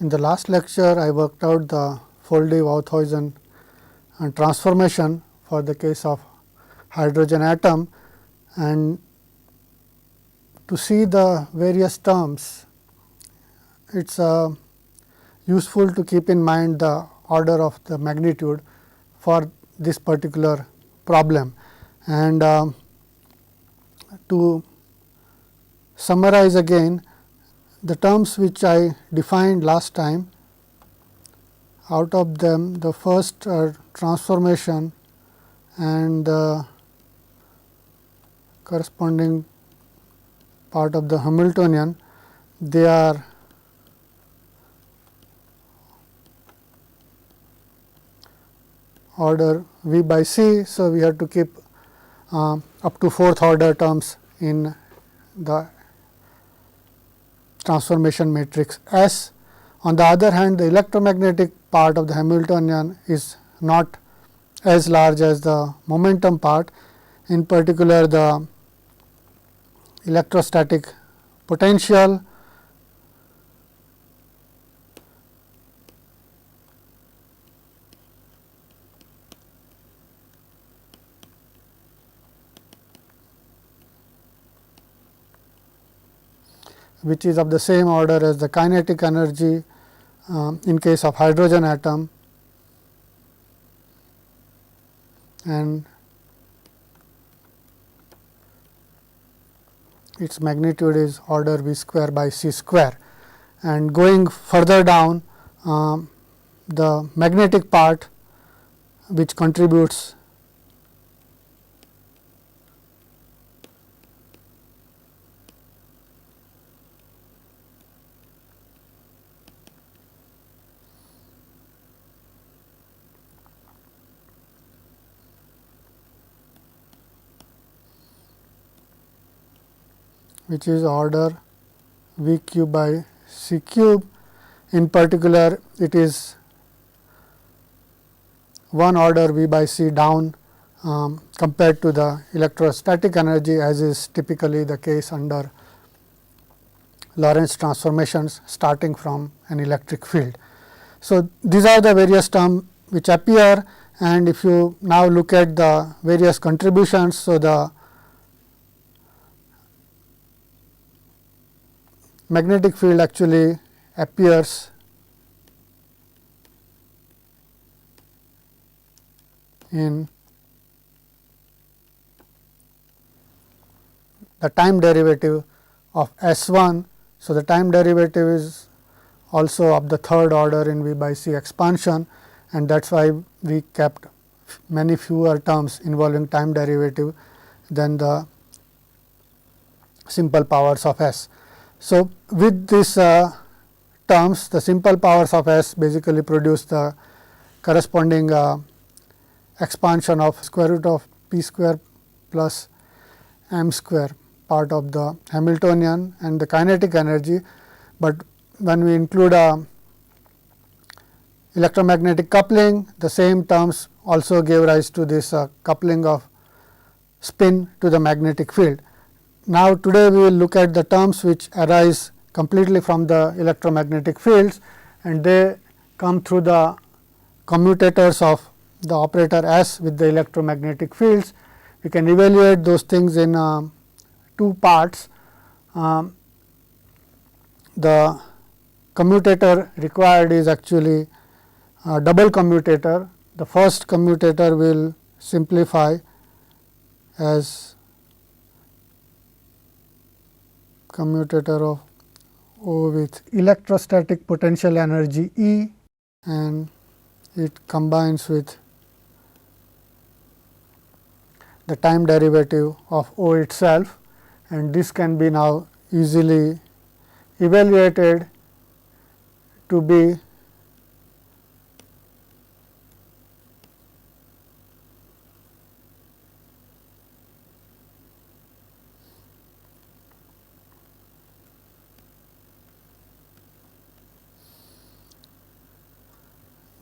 In the last lecture, I worked out the Foldy-Wauthausen transformation for the case of hydrogen atom, and to see the various terms, it is useful to keep in mind the order of the magnitude for this particular problem. And to summarize again, the terms which I defined last time, out of them the first transformation and the corresponding part of the Hamiltonian, they are order V by C. So, we have to keep up to fourth order terms in the transformation matrix S. On the other hand, the electromagnetic part of the Hamiltonian is not as large as the momentum part. In particular, the electrostatic potential which is of the same order as the kinetic energy in case of hydrogen atom, and its magnitude is order V square by C square. And going further down, the magnetic part which contributes which is order V cube by C cube. In particular, it is one order V by C down compared to the electrostatic energy, as is typically the case under Lorentz transformations starting from an electric field. So, these are the various terms which appear, and if you now look at the various contributions. So, the magnetic field actually appears in the time derivative of S1. So, the time derivative is also of the third order in V by C expansion, and that is why we kept many fewer terms involving time derivative than the simple powers of S. So, with these terms, the simple powers of S basically produce the corresponding expansion of square root of p square plus m square part of the Hamiltonian and the kinetic energy. But when we include electromagnetic coupling, the same terms also gave rise to this coupling of spin to the magnetic field. Now, today we will look at the terms which arise completely from the electromagnetic fields, and they come through the commutators of the operator S with the electromagnetic fields. We can evaluate those things in two parts. The commutator required is actually a double commutator. The first commutator will simplify as commutator of O with electrostatic potential energy E, and it combines with the time derivative of O itself, and this can be now easily evaluated to be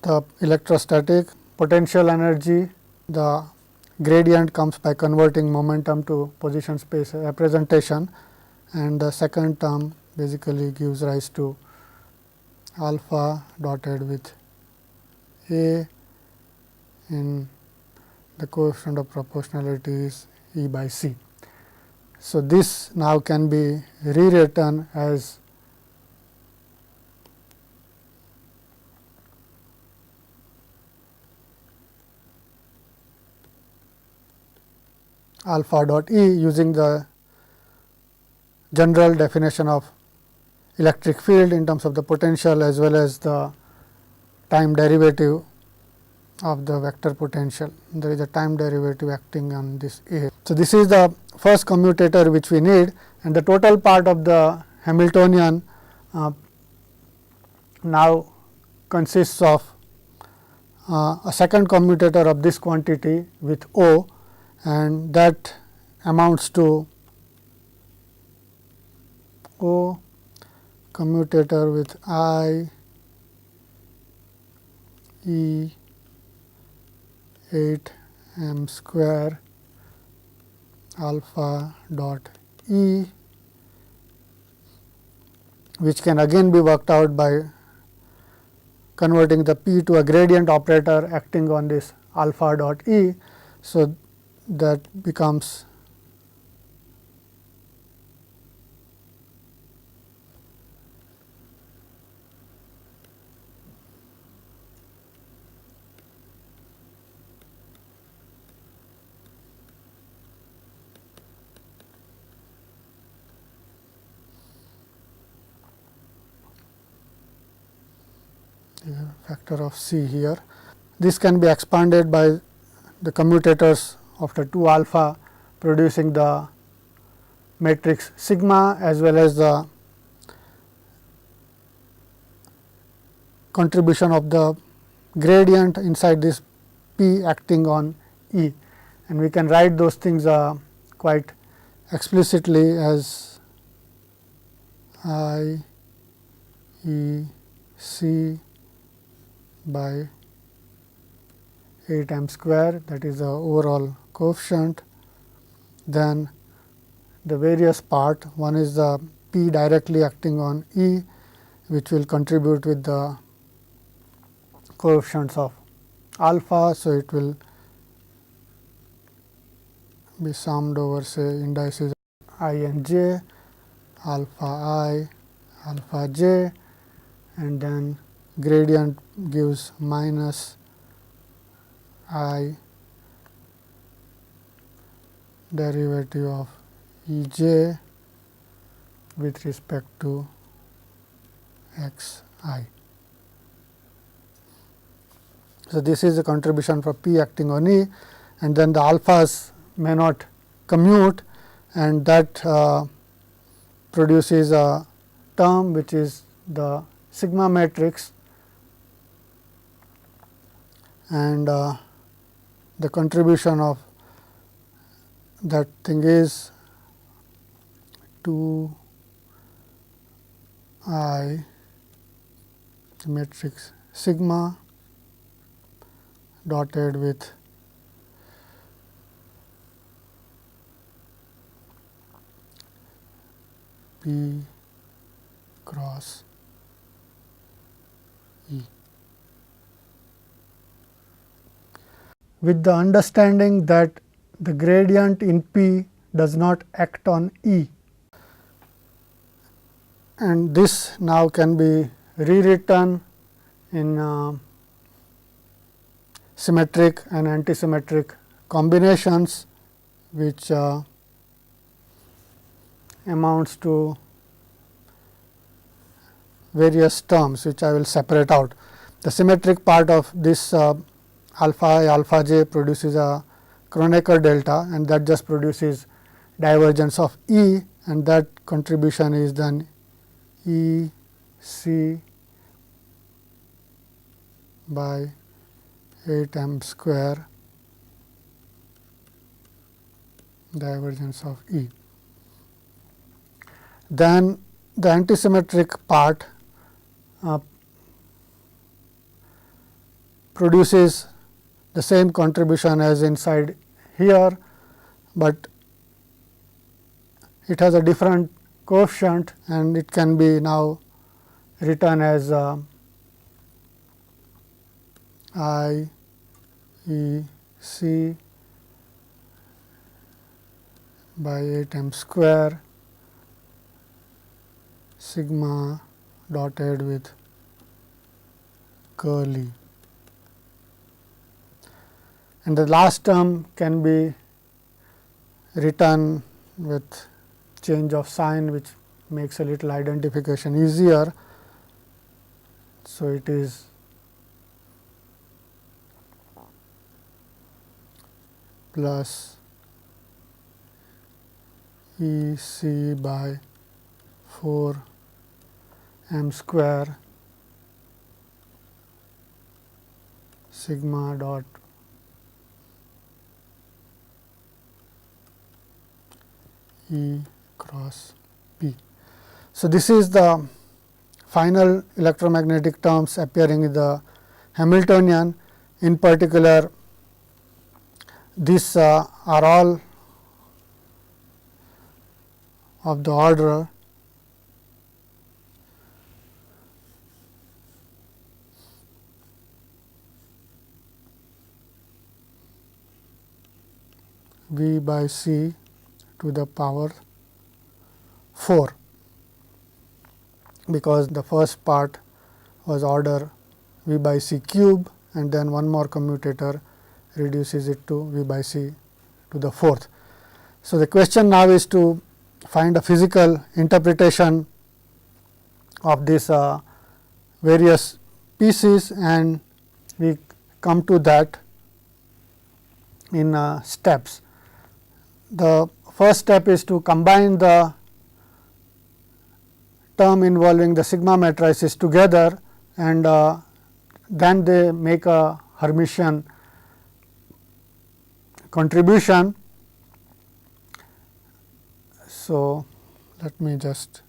the electrostatic potential energy. The gradient comes by converting momentum to position space representation, and the second term basically gives rise to alpha dotted with A in the coefficient of proportionality is E by C. So, this now can be rewritten as alpha dot E using the general definition of electric field in terms of the potential as well as the time derivative of the vector potential. There is a time derivative acting on this A. So, this is the first commutator which we need, and the total part of the Hamiltonian now consists of a second commutator of this quantity with O, and that amounts to O commutator with I E 8 m square alpha dot E, which can again be worked out by converting the P to a gradient operator acting on this alpha dot E. So, that becomes factor of C here. This can be expanded by the commutators of the 2 alpha producing the matrix sigma as well as the contribution of the gradient inside this P acting on E, and we can write those things quite explicitly as I E C by 8 m square, that is the overall coefficient. Then the various part, one is the P directly acting on E, which will contribute with the coefficients of alpha. So, it will be summed over say indices I and j, alpha I, alpha j, and then gradient gives minus I derivative of E j with respect to x I. So, this is the contribution for P acting on E, and then the alphas may not commute, and that produces a term which is the sigma matrix, and the contribution of that thing is 2 I matrix sigma dotted with P cross E. With the understanding that the gradient in P does not act on E, and this now can be rewritten in symmetric and antisymmetric combinations, which amounts to various terms which I will separate out. The symmetric part of this alpha I alpha j produces a Kronecker delta, and that just produces divergence of E, and that contribution is then E c by 8 m square divergence of E. Then the antisymmetric part produces the same contribution as inside here, but it has a different coefficient, and it can be now written as I E C by 8 m square sigma dotted with curl E. And the last term can be written with change of sign, which makes a little identification easier. So, it is plus E c by 4 m square sigma dot E cross P. So, this is the final electromagnetic terms appearing in the Hamiltonian. In particular, these are all of the order V by C to the power 4, because the first part was order V by C cube, and then one more commutator reduces it to V by C to the 4th. So, the question now is to find a physical interpretation of these various pieces, and we come to that in steps. The first step is to combine the term involving the sigma matrices together, and then they make a Hermitian contribution. So, let me just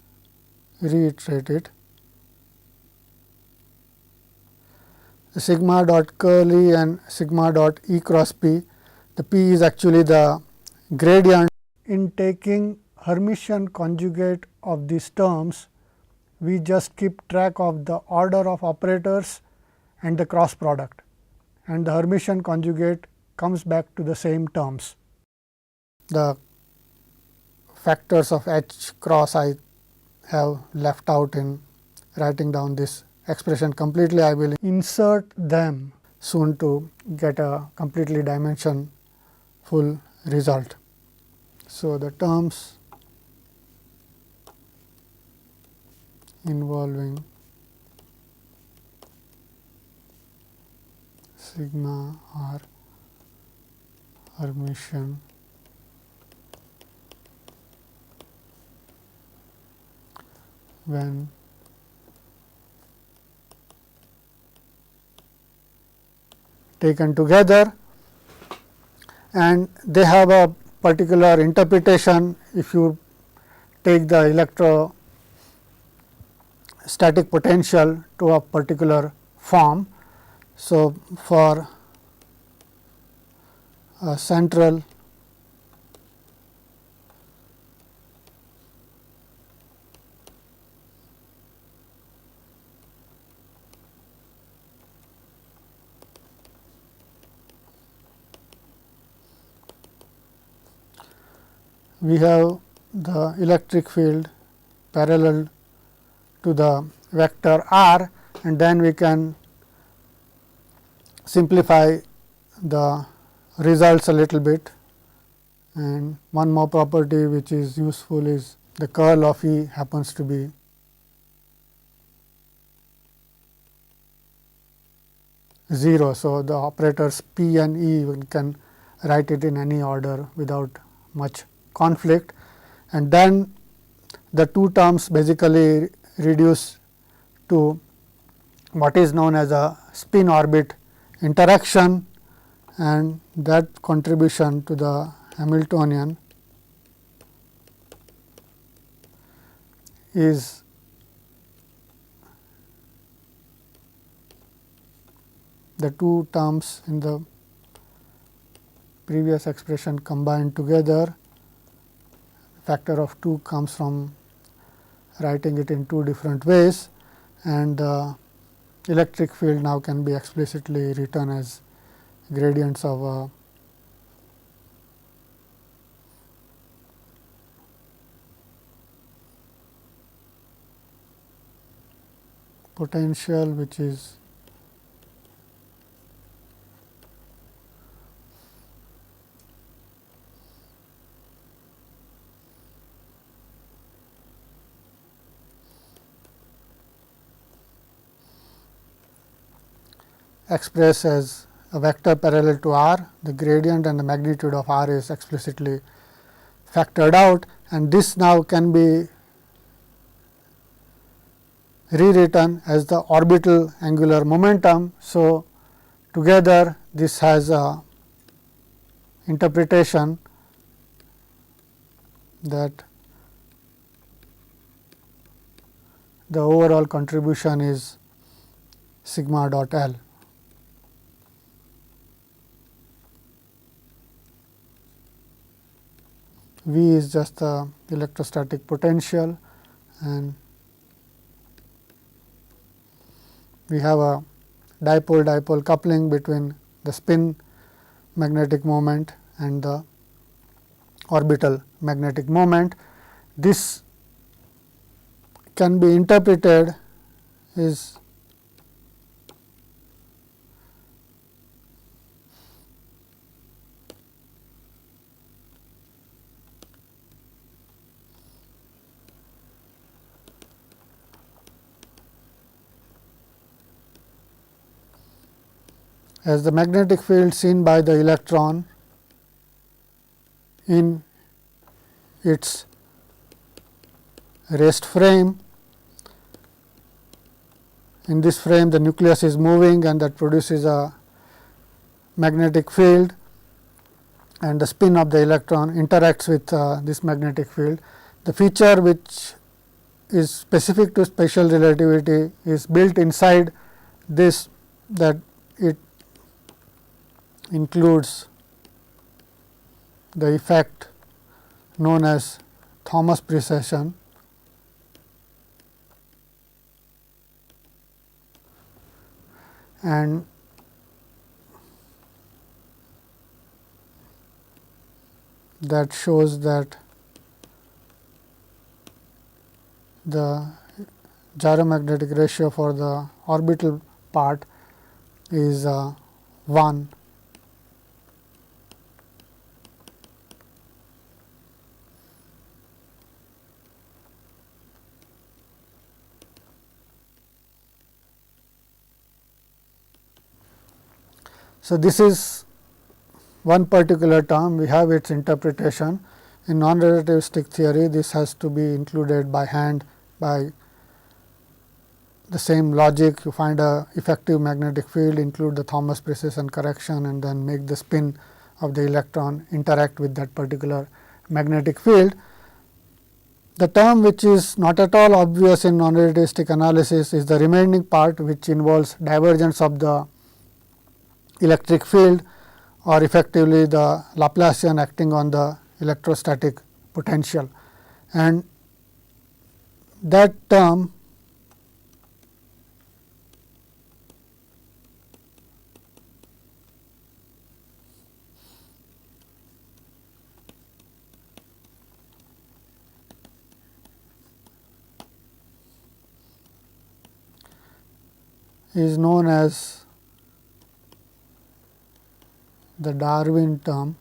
reiterate it. The sigma dot curl E and sigma dot E cross P, the P is actually the gradient. In taking Hermitian conjugate of these terms, we just keep track of the order of operators and the cross product, and the Hermitian conjugate comes back to the same terms. The factors of H cross I have left out in writing down this expression completely. I will insert them soon to get a completely dimension full result. So, the terms involving sigma are Hermitian when taken together, and they have a particular interpretation if you take the electrostatic potential to a particular form. So, for a central we have the electric field parallel to the vector r, and then we can simplify the results a little bit. And one more property which is useful is the curl of E happens to be zero. So, the operators P and E, we can write it in any order without much conflict, and then the two terms basically reduce to what is known as a spin orbit interaction, and that contribution to the Hamiltonian is the two terms in the previous expression combined together. Factor of 2 comes from writing it in two different ways, and the electric field now can be explicitly written as gradients of a potential which is expressed as a vector parallel to r. The gradient and the magnitude of r is explicitly factored out, and this now can be rewritten as the orbital angular momentum. So, together this has a interpretation that the overall contribution is sigma dot L. V is just the electrostatic potential, and we have a dipole-dipole coupling between the spin magnetic moment and the orbital magnetic moment. This can be interpreted is as the magnetic field seen by the electron in its rest frame. In this frame, the nucleus is moving and that produces a magnetic field, and the spin of the electron interacts with this magnetic field. The feature which is specific to special relativity is built inside this, that it includes the effect known as Thomas precession, and that shows that the gyromagnetic ratio for the orbital part is 1. So, this is one particular term, we have its interpretation. In non-relativistic theory, this has to be included by hand by the same logic. You find a effective magnetic field, include the Thomas precession correction, and then make the spin of the electron interact with that particular magnetic field. The term which is not at all obvious in non-relativistic analysis is the remaining part, which involves divergence of the electric field, or effectively the Laplacian acting on the electrostatic potential, and that term is known as the Darwin term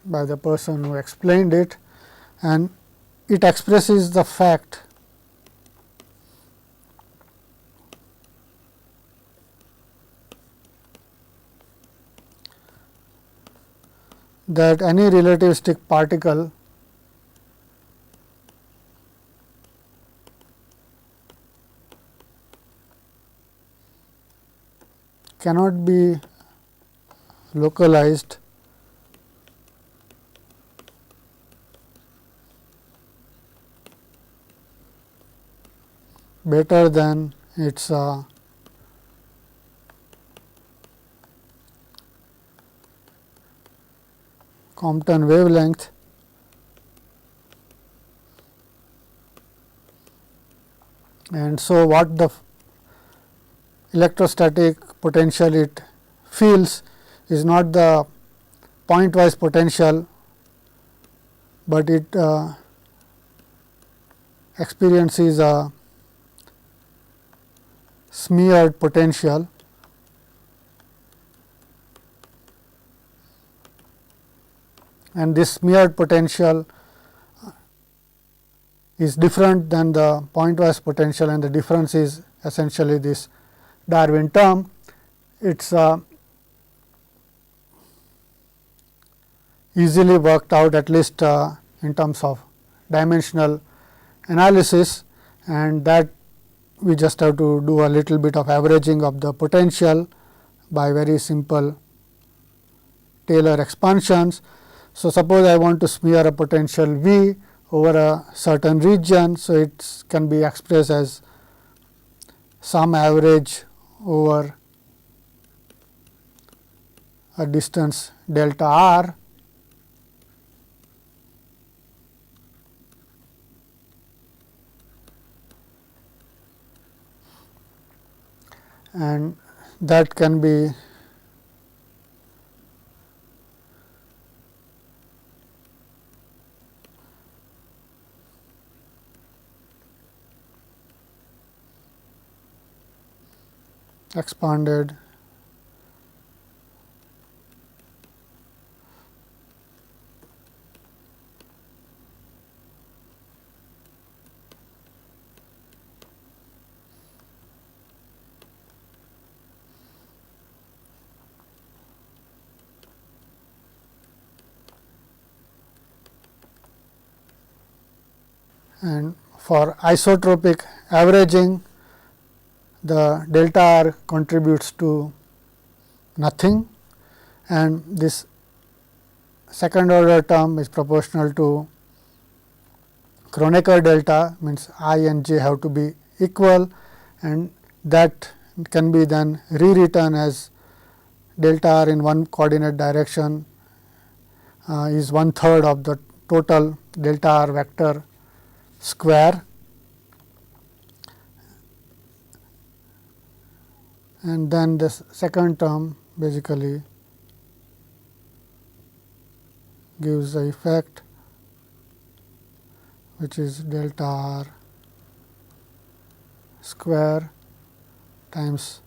by the person who explained it, and it expresses the fact that any relativistic particle cannot be localized better than its Compton wavelength, And so, what the electrostatic potential it feels is not the pointwise potential, but it experiences a smeared potential, and this smeared potential is different than the pointwise potential, and the difference is essentially this Darwin term. It is easily worked out, at least in terms of dimensional analysis, and that we just have to do a little bit of averaging of the potential by very simple Taylor expansions. So, suppose I want to smear a potential V over a certain region. So, it can be expressed as some average over a distance delta r, and that can be expanded and for isotropic averaging, the delta r contributes to nothing, and this second order term is proportional to Kronecker delta, means I and j have to be equal, and that can be then rewritten as delta r in one coordinate direction is 1/3 of the total delta r vector square, and then the second term basically gives the effect, which is delta r square times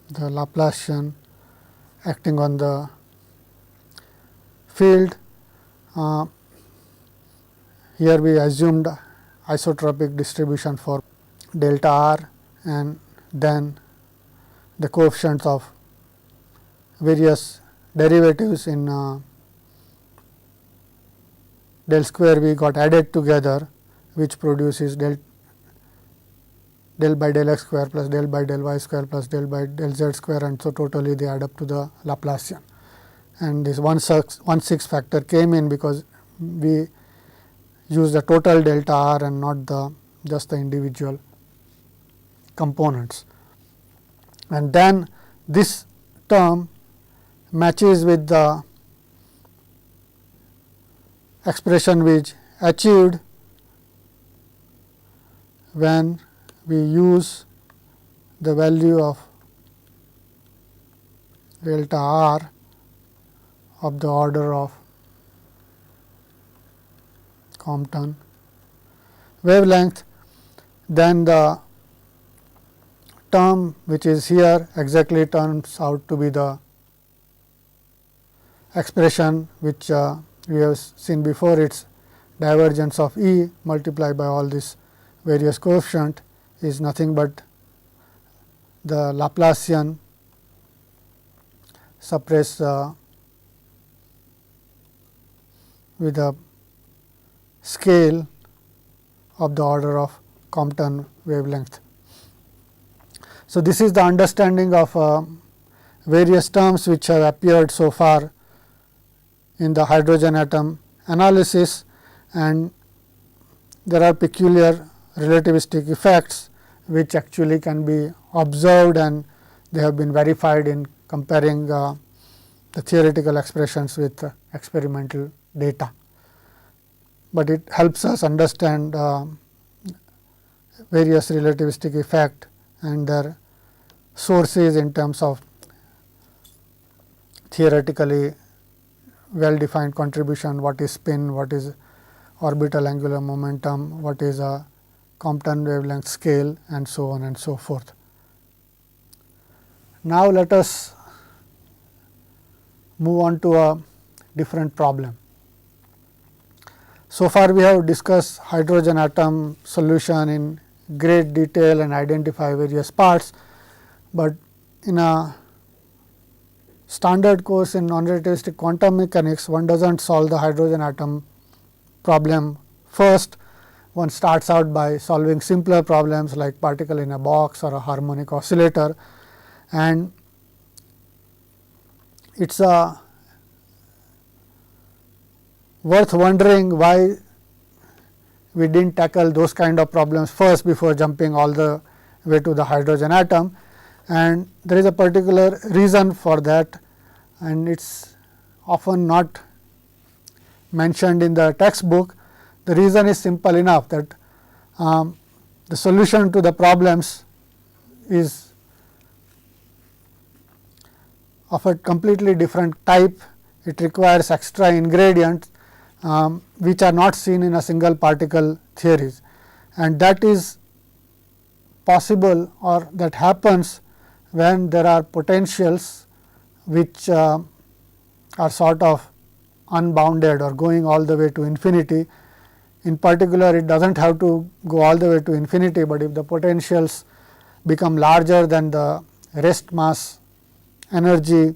the Laplacian acting on the field. Here we assumed isotropic distribution for delta r, and then the coefficients of various derivatives in del square V got added together, which produces del by del x square plus del by del y square plus del by del z square, and so totally they add up to the Laplacian. And this 1/6 factor came in because we use the total delta r and not the just the individual components. And then this term matches with the expression which achieved when we use the value of delta r of the order of Compton wavelength. Then the term which is here exactly turns out to be the expression which we have seen before. Its divergence of E multiplied by all these various coefficient is nothing but the Laplacian suppressed with a scale of the order of Compton wavelength. So, this is the understanding of various terms which have appeared so far in the hydrogen atom analysis, and there are peculiar relativistic effects which actually can be observed, and they have been verified in comparing the theoretical expressions with experimental data. But it helps us understand various relativistic effect and their sources in terms of theoretically well defined contribution, what is spin, what is orbital angular momentum, what is a Compton wavelength scale, and so on and so forth. Now, let us move on to a different problem. So far we have discussed hydrogen atom solution in great detail and identify various parts, but in a standard course in non-relativistic quantum mechanics, one does not solve the hydrogen atom problem first. One starts out by solving simpler problems like particle in a box or a harmonic oscillator, and it is worth wondering why we did not tackle those kind of problems first before jumping all the way to the hydrogen atom, and there is a particular reason for that, and it is often not mentioned in the textbook. The reason is simple enough that the solution to the problems is of a completely different type. It requires extra ingredients which are not seen in a single particle theories, and that is possible or that happens when there are potentials which are sort of unbounded or going all the way to infinity. In particular, it does not have to go all the way to infinity, but if the potentials become larger than the rest mass energy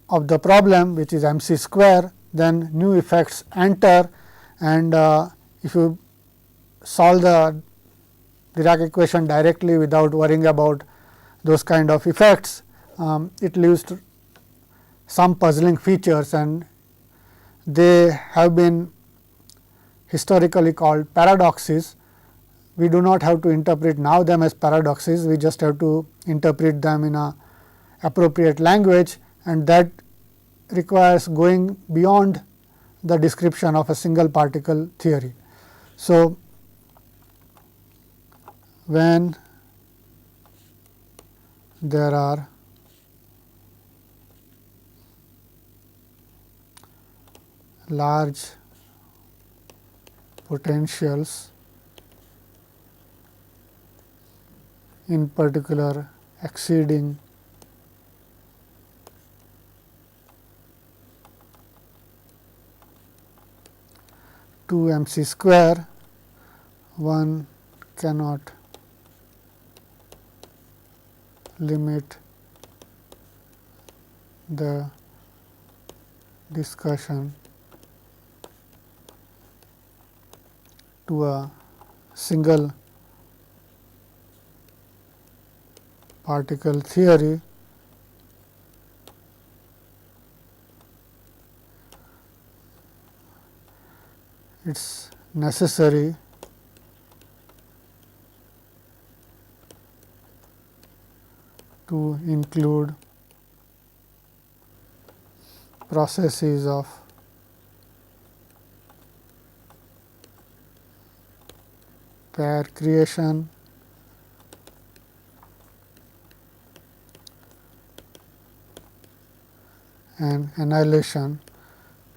of the problem, which is m c square, then new effects enter, and if you solve the Dirac equation directly without worrying about those kind of effects, it leaves to some puzzling features, and they have been historically called paradoxes. We do not have to interpret now them as paradoxes, we just have to interpret them in a appropriate language, and that requires going beyond the description of a single particle theory. So, when there are large potentials, in particular exceeding two m c square, one cannot limit the discussion to a single particle theory. It is necessary to include processes of pair creation and annihilation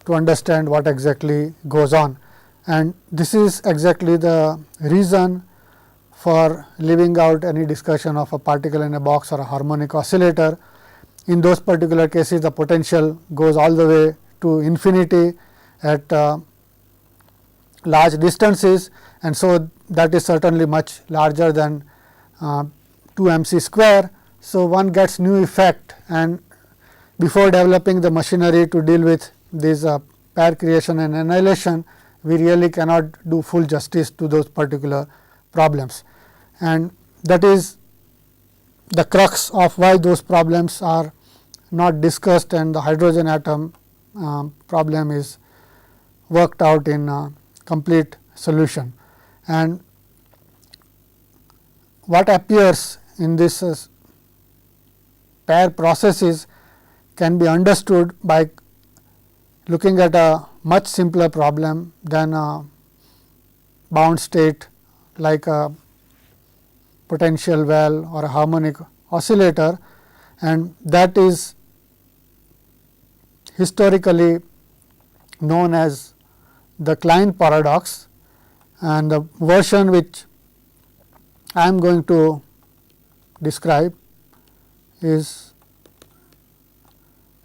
to understand what exactly goes on. And this is exactly the reason for leaving out any discussion of a particle in a box or a harmonic oscillator. In those particular cases, the potential goes all the way to infinity at large distances, and so that is certainly much larger than 2 m c square. So, one gets new effect, and before developing the machinery to deal with this pair creation and annihilation, we really cannot do full justice to those particular problems, and that is the crux of why those problems are not discussed, and the hydrogen atom problem is worked out in a complete solution. And what appears in this pair processes can be understood by looking at a much simpler problem than a bound state like a potential well or a harmonic oscillator, and that is historically known as the Klein paradox, and the version which I am going to describe is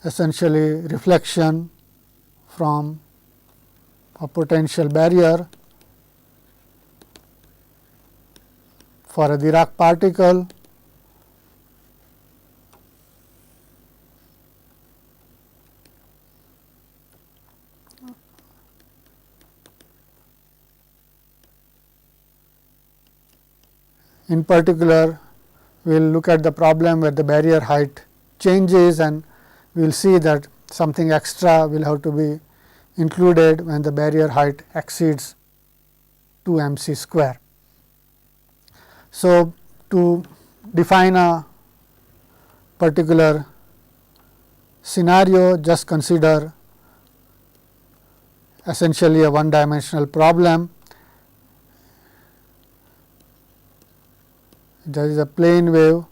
essentially reflection from a potential barrier for a Dirac particle in particular. We will look at the problem where the barrier height changes, and we will see that something extra will have to be included when the barrier height exceeds 2 m c square. So, to define a particular scenario, just consider essentially a one dimensional problem. There is a plane wave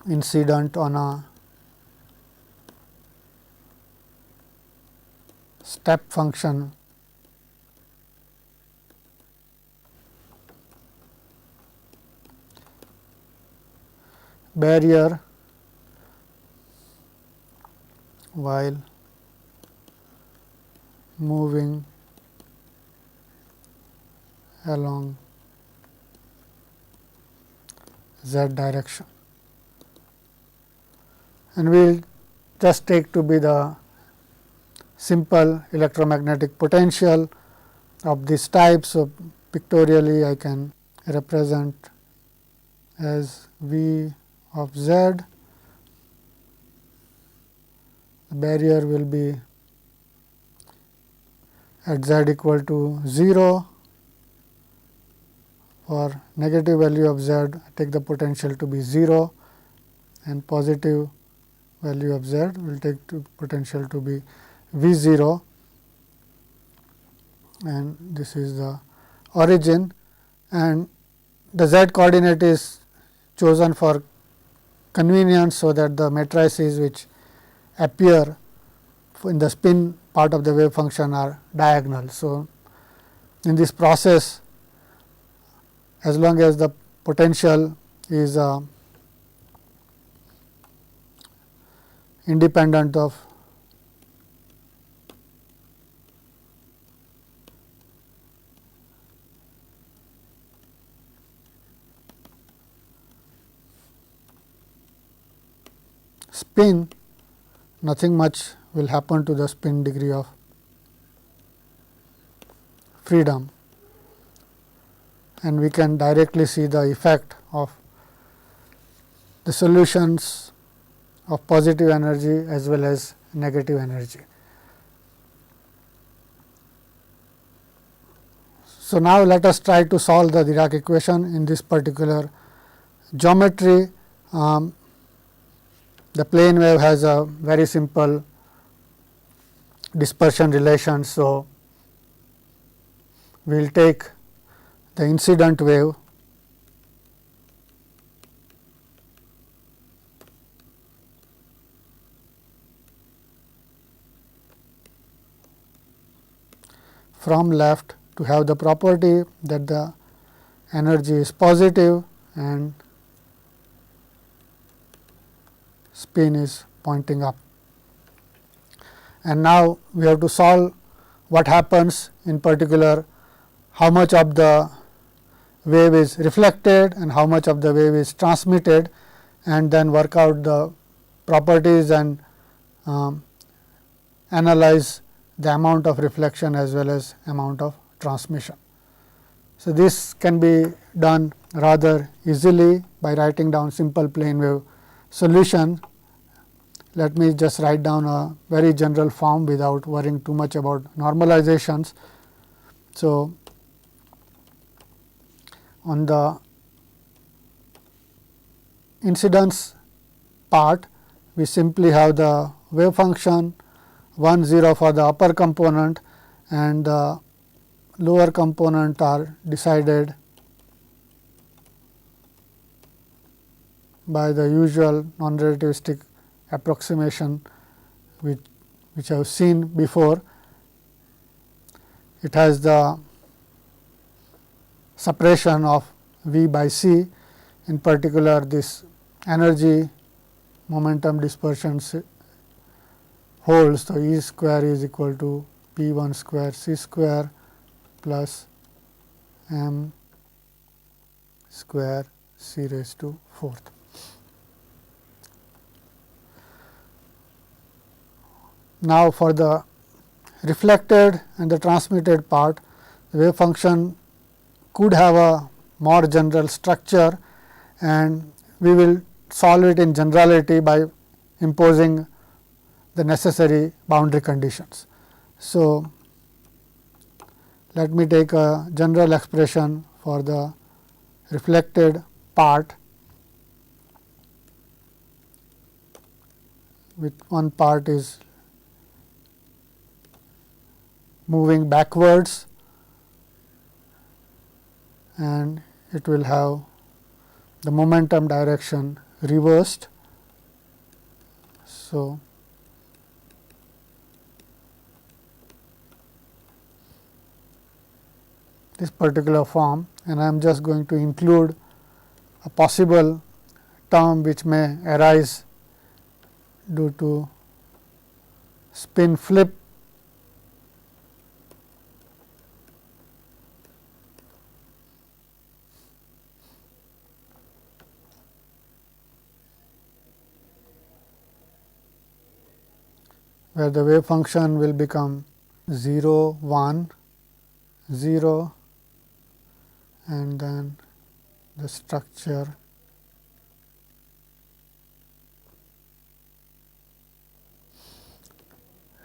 incident on a step function barrier while moving along z direction, and we will just take to be the simple electromagnetic potential of this type. So, pictorially I can represent as V of z. The barrier will be at z equal to 0. For negative value of z, I take the potential to be 0, and positive value of z will take to potential to be V 0, and this is the origin, and the z coordinate is chosen for convenience, so that the matrices which appear in the spin part of the wave function are diagonal. So, in this process, as long as the potential is independent of spin, nothing much will happen to the spin degree of freedom, and we can directly see the effect of the solutions of positive energy as well as negative energy. So, now let us try to solve the Dirac equation in this particular geometry. The plane wave has a very simple dispersion relation. So, we will take the incident wave from left to have the property that the energy is positive and spin is pointing up. And now, we have to solve what happens, in particular how much of the wave is reflected and how much of the wave is transmitted, and then work out the properties and analyze the amount of reflection as well as amount of transmission. So, this can be done rather easily by writing down simple plane wave solution. Let me just write down a very general form without worrying too much about normalizations. So, on the incidence part, we simply have the wave function 1 0 for the upper component and the lower component are decided by the usual non-relativistic approximation which I have seen before. It has the separation of V by C, in particular this energy momentum dispersion holds. So, E square is equal to P 1 square C square plus m square C raised to 4th. Now, for the reflected and the transmitted part, the wave function could have a more general structure, and we will solve it in generality by imposing the necessary boundary conditions. So, let me take a general expression for the reflected part, with one part is moving backwards and it will have the momentum direction reversed. So, this particular form, and I am just going to include a possible term which may arise due to spin flip where the wave function will become 0, 1, 0 and then the structure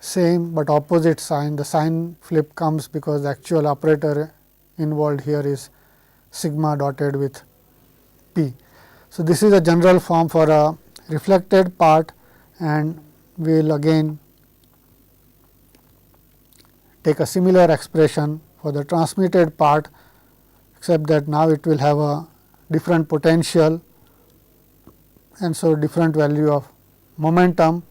same, but opposite sign. The sign flip comes because the actual operator involved here is sigma dotted with p. So, this is a general form for a reflected part, and we will again take a similar expression for the transmitted part, except that now it will have a different potential and so different value of momentum.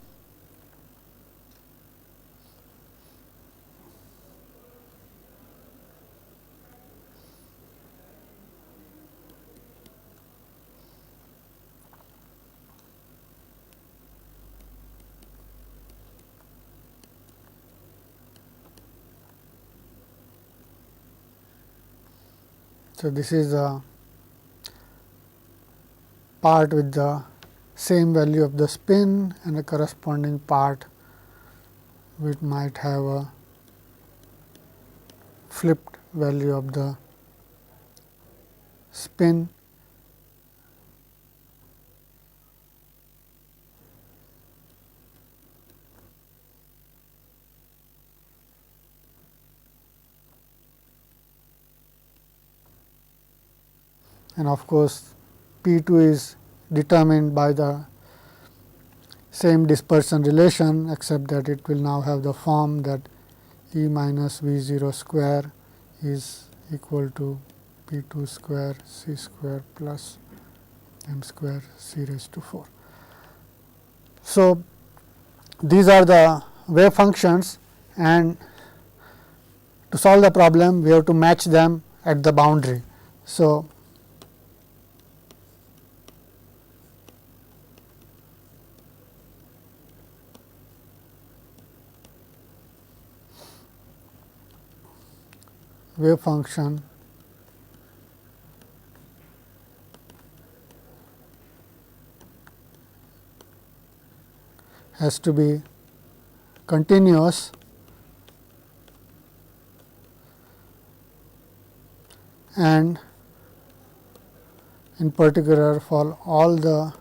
So, this is a part with the same value of the spin and a corresponding part which might have a flipped value of the spin. And of course, P 2 is determined by the same dispersion relation, except that it will now have the form that E minus V 0 square is equal to P 2 square C square plus m square C raised to 4. So, these are the wave functions, and to solve the problem we have to match them at the boundary. So, wave function has to be continuous and in particular for all the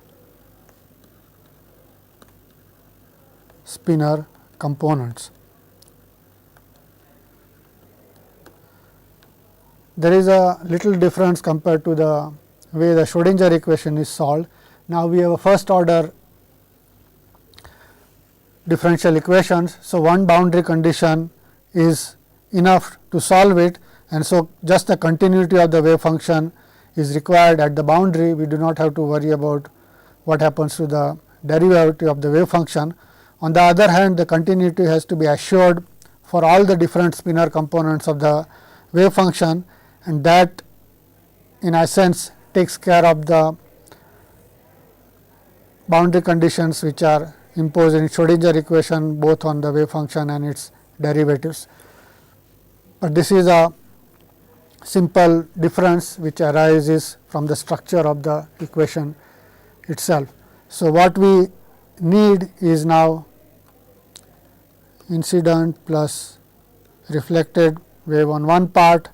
spinor components. There is a little difference compared to the way the Schrodinger equation is solved. Now, we have a first order differential equations. So, one boundary condition is enough to solve it, and so just the continuity of the wave function is required at the boundary. We do not have to worry about what happens to the derivative of the wave function. On the other hand, the continuity has to be assured for all the different spinor components of the wave function, and that in essence takes care of the boundary conditions which are imposed in Schrodinger equation both on the wave function and its derivatives. But this is a simple difference which arises from the structure of the equation itself. So, what we need is now incident plus reflected wave on one part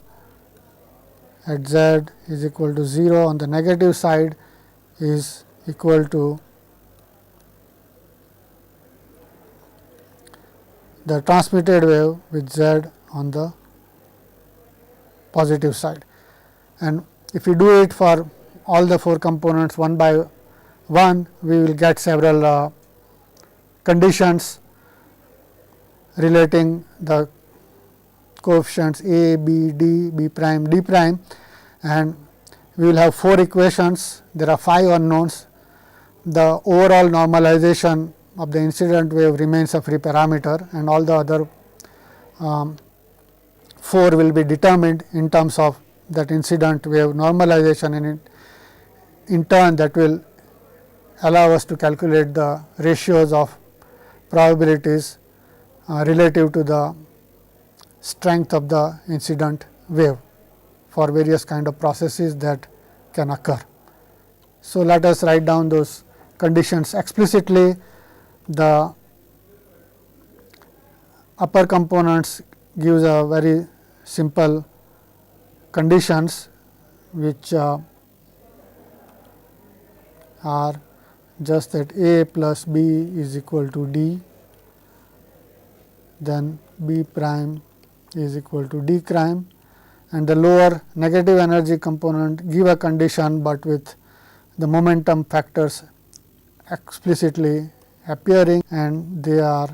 at z is equal to 0, on the negative side is equal to the transmitted wave with z on the positive side. And if we do it for all the 4 components one by one, we will get several conditions relating the coefficients a, b, d, b prime, d prime, and we will have 4 equations. There are 5 unknowns. The overall normalization of the incident wave remains a free parameter, and all the other 4 will be determined in terms of that incident wave normalization, and in turn that will allow us to calculate the ratios of probabilities relative to the strength of the incident wave for various kind of processes that can occur. So, let us write down those conditions explicitly. The upper components gives a very simple conditions which are just that a plus b is equal to d, then b prime is equal to d prime, and the lower negative energy component give a condition, but with the momentum factors explicitly appearing, and they are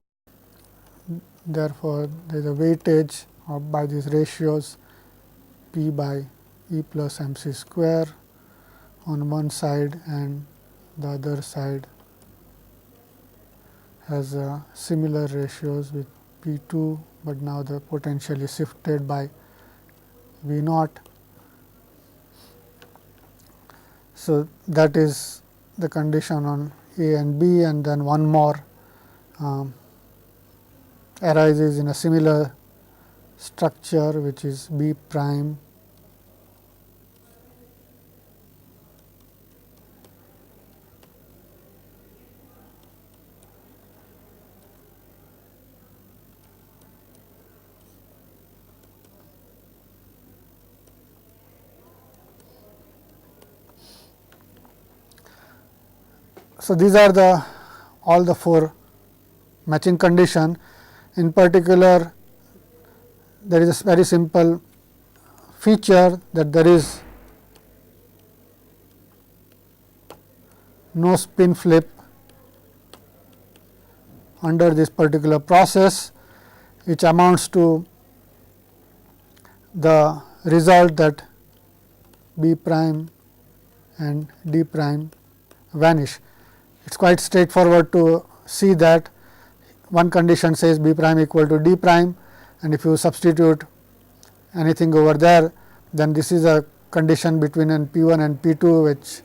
therefore, there is a weightage of by these ratios p by e plus m c square on one side, and the other side has similar ratios with p 2, but now the potential is shifted by V naught. So, that is the condition on A and B, and then one more arises in a similar structure, which is B prime So, these are the all the 4 matching condition. In particular, there is a very simple feature that there is no spin flip under this particular process, which amounts to the result that B prime and D prime vanish. It is quite straightforward to see that one condition says B prime equal to D prime, and if you substitute anything over there, then this is a condition between an P 1 and P 2, which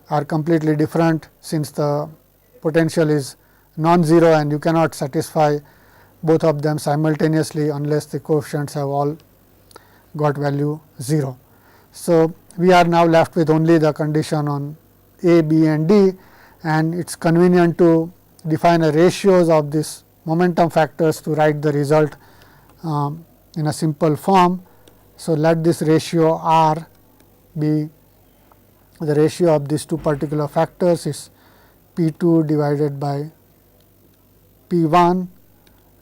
are completely different, since the potential is non-zero and you cannot satisfy both of them simultaneously unless the coefficients have all got value 0. So, we are now left with only the condition on A, B and D, and it is convenient to define a ratios of this momentum factors to write the result in a simple form. So, let this ratio R be the ratio of these 2 particular factors is P 2 divided by P 1,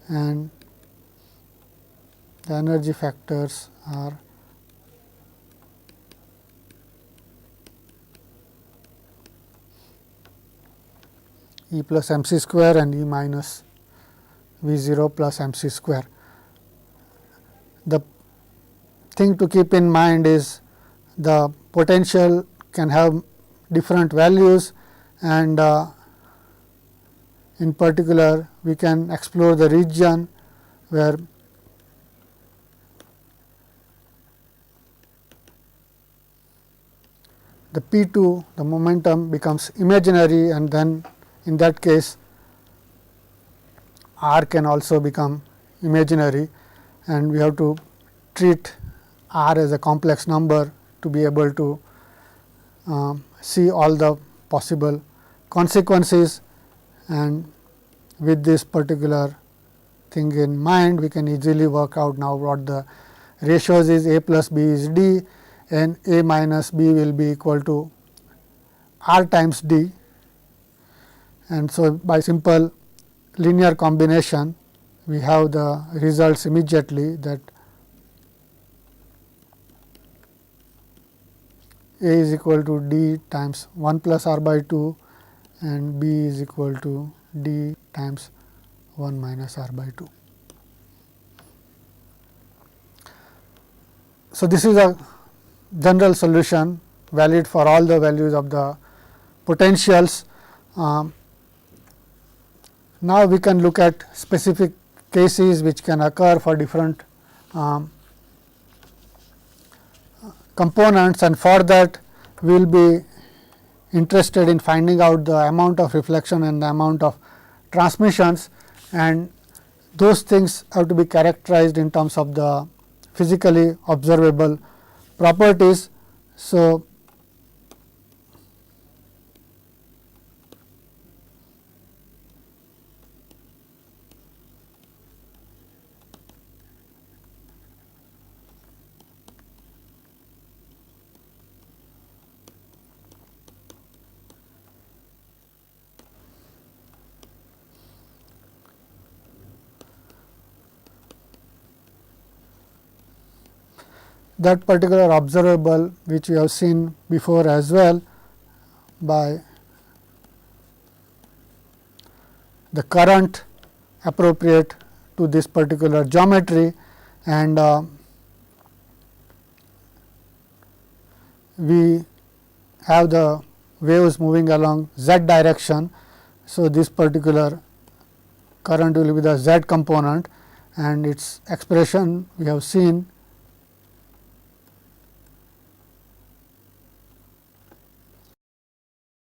and the energy factors are E plus m c square and E minus V 0 plus m c square. The thing to keep in mind is the potential can have different values, and in particular we can explore the region where the P2, the momentum becomes imaginary, and then in that case R can also become imaginary, and we have to treat R as a complex number to be able to see all the possible consequences. And with this particular thing in mind, we can easily work out now what the ratios is. A plus B is D, and A minus B will be equal to R times D. And so, by simple linear combination, we have the results immediately, that A is equal to D times 1 plus R by 2, and B is equal to D times 1 minus R by 2. So, this is a general solution valid for all the values of the potentials. Now, we can look at specific cases which can occur for different components, and for that we will be interested in finding out the amount of reflection and the amount of transmissions, and those things have to be characterized in terms of the physically observable properties. So, that particular observable, which we have seen before as well, by the current appropriate to this particular geometry, and we have the waves moving along z direction. So, this particular current will be the z component, and its expression we have seen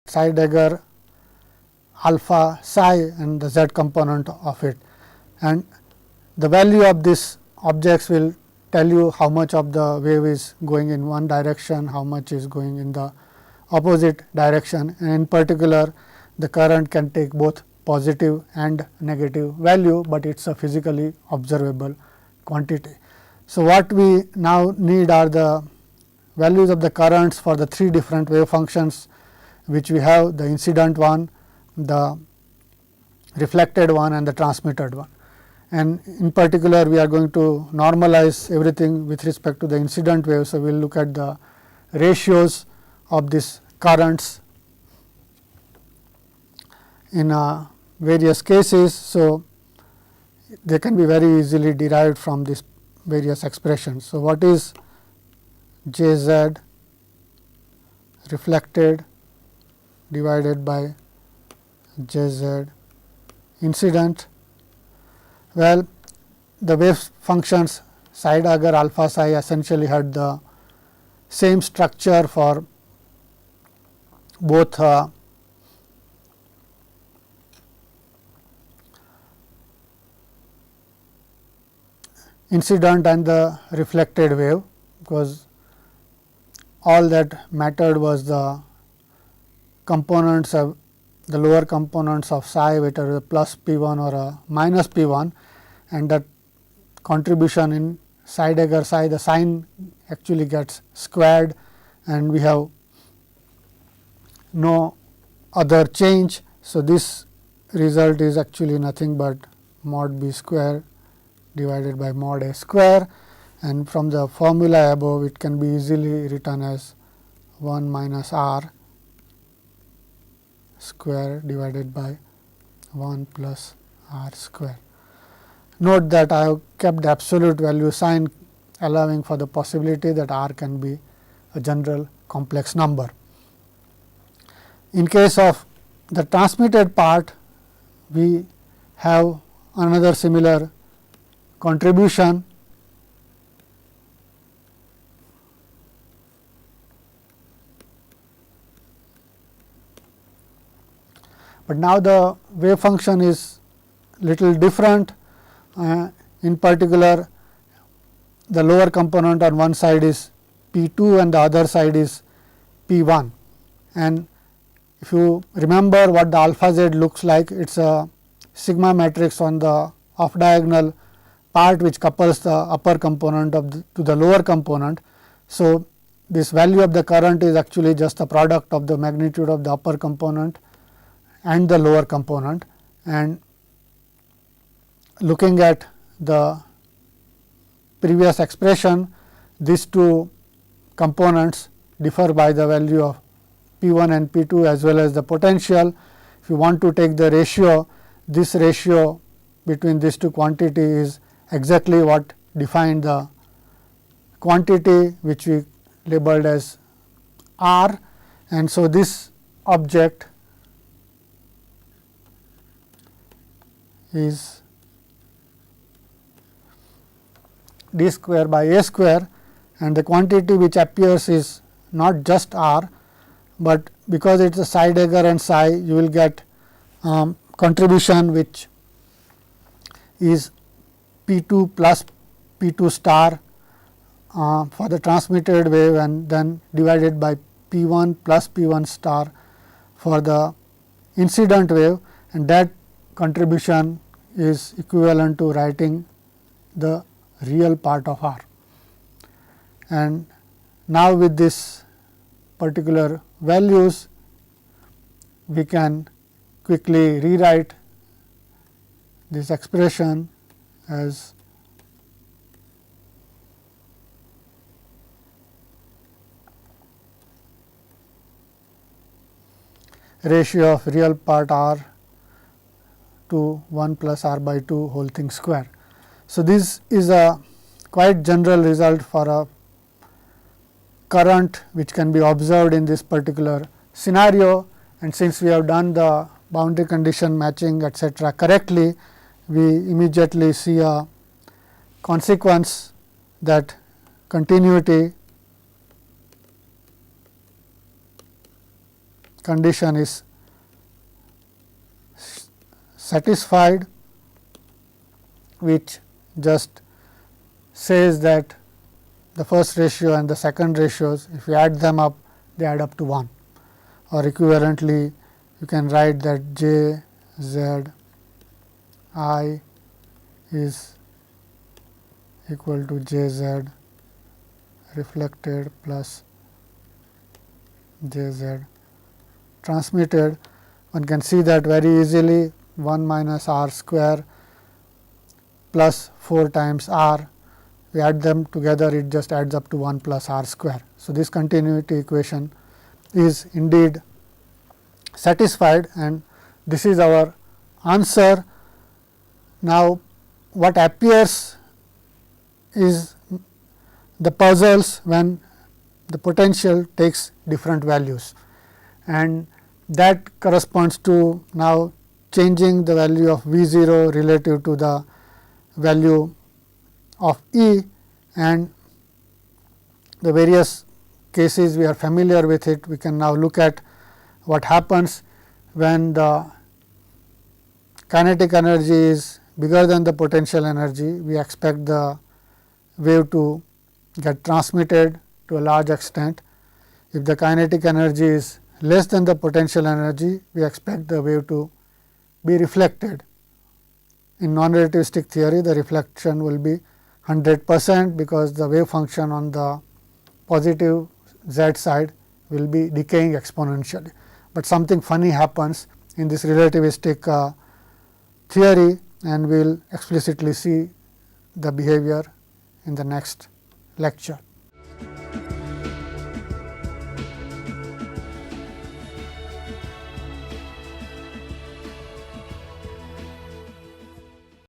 Scheidegger alpha psi and the z component of it, and the value of this objects will tell you how much of the wave is going in one direction, how much is going in the opposite direction, and in particular the current can take both positive and negative value, but it is a physically observable quantity. So, what we now need are the values of the currents for the three different wave functions which we have, the incident one, the reflected one, and the transmitted one. And in particular we are going to normalize everything with respect to the incident wave. So, we will look at the ratios of these currents in various cases. So, they can be very easily derived from these various expressions. So, what is J z reflected divided by J z incident? Well, the wave functions Scheidegger alpha psi essentially had the same structure for both incident and the reflected wave, because all that mattered was the components of the lower components of psi, whether a plus p 1 or a minus p 1, and that contribution in Scheidegger psi, the sign actually gets squared, and we have no other change. So, this result is actually nothing but mod b square divided by mod a square, and from the formula above it can be easily written as 1 minus r square divided by 1 plus r square. Note that I have kept the absolute value sign allowing for the possibility that R can be a general complex number. In case of the transmitted part, we have another similar contribution. But now the wave function is little different. In particular, the lower component on one side is P 2 and the other side is P 1. And if you remember what the alpha z looks like, it is a sigma matrix on the off diagonal part which couples the upper component to the lower component. So, this value of the current is actually just the product of the magnitude of the upper component and the lower component, and looking at the previous expression, these two components differ by the value of P 1 and P 2 as well as the potential. If you want to take the ratio, this ratio between these two quantities is exactly what defined the quantity which we labeled as R, and so this object is d square by a square, and the quantity which appears is not just R, but because it is a psi dagger and psi, you will get contribution which is P 2 plus P 2 star for the transmitted wave, and then divided by P 1 plus P 1 star for the incident wave, and that contribution is equivalent to writing the real part of R. And now with this particular values, we can quickly rewrite this expression as ratio of real part R to 1 plus R by 2 whole thing square. So, this is a quite general result for a current which can be observed in this particular scenario, and since we have done the boundary condition matching etc. correctly, we immediately see a consequence that continuity condition is satisfied, which just says that the first ratio and the second ratios, if you add them up, they add up to 1, or equivalently you can write that J Z I is equal to J Z reflected plus J Z transmitted. One can see that very easily, 1 minus R square plus 4 times R, we add them together, it just adds up to 1 plus R square. So, this continuity equation is indeed satisfied, and this is our answer. Now, what appears is the puzzles when the potential takes different values, and that corresponds to now changing the value of V 0 relative to the value of E, and the various cases we are familiar with it. We can now look at what happens when the kinetic energy is bigger than the potential energy. We expect the wave to get transmitted to a large extent. If the kinetic energy is less than the potential energy, we expect the wave to be reflected. In non-relativistic theory, the reflection will be 100%, because the wave function on the positive z side will be decaying exponentially. But something funny happens in this relativistic theory, and we will explicitly see the behavior in the next lecture.